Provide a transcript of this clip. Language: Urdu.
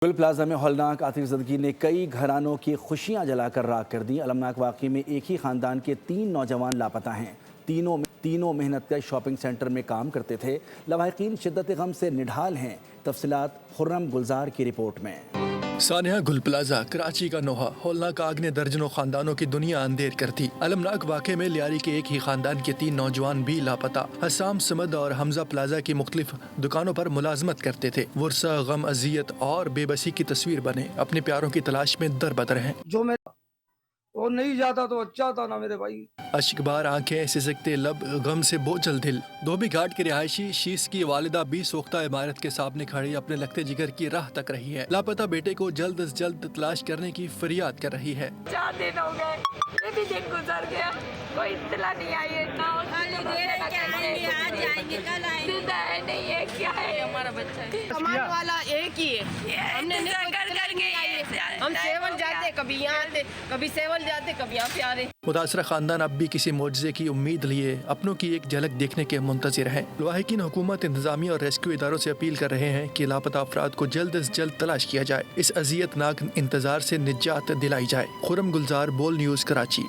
گل پلازا میں ہولناک آتش زدگی نے کئی گھرانوں کی خوشیاں جلا کر راکھ کر دی۔ المناک واقعے میں ایک ہی خاندان کے 3 نوجوان لاپتہ ہیں۔ تینوں محنت کش شاپنگ سینٹر میں کام کرتے تھے۔ لواحقین شدت غم سے نڈھال ہیں۔ تفصیلات خرم گلزار کی رپورٹ میں۔ سانحہ گل پلازا کراچی کا نوحہ ہولناک آگ نے درجنوں خاندانوں کی دنیا اندھیر کر دی۔ المناک واقعے میں لیاری کے ایک ہی خاندان کے 3 نوجوان بھی لاپتہ۔ حسام، سمد اور حمزہ پلازا کی مختلف دکانوں پر ملازمت کرتے تھے۔ ورثہ غم، اذیت اور بے بسی کی تصویر بنے اپنے پیاروں کی تلاش میں دربدر ہیں۔ جو میں وہ نہیں جاتا تو اچھا تھا نا میرے بھائی۔ اشک بار آنکھیں، سسکتے لب، غم سے بوجھل دل۔ دھوبی گھاٹ کے رہائشی شیس کی والدہ بھی سوختہ عمارت کے سامنے کھڑی اپنے لگتے جگر کی راہ تک رہی ہے۔ لاپتہ بیٹے کو جلد از جلد تلاش کرنے کی فریاد کر رہی ہے۔ 4 دن ہو گئے، یہ بھی دن گزر گیا، کوئی اطلاع نہیں آئی ہے۔ زندہ ہے نہیں ہے، کیا ہے؟ ہمارا بچہ ہے، کمانے والا ایک ہی ہے۔ ہم نے ہم سیول جاتے، کبھی یہاں آتے، کبھی سیول جاتے، کبھی یہاں پہ آ رہے۔ متاثرہ خاندان اب بھی کسی معجزے کی امید لیے اپنوں کی ایک جھلک دیکھنے کے منتظر ہیں۔ لواحقین، حکومت، انتظامیہ اور ریسکیو اداروں سے اپیل کر رہے ہیں کہ لاپتہ افراد کو جلد از جلد تلاش کیا جائے، اس اذیت ناک انتظار سے نجات دلائی جائے۔ خرم گلزار، بول نیوز، کراچی۔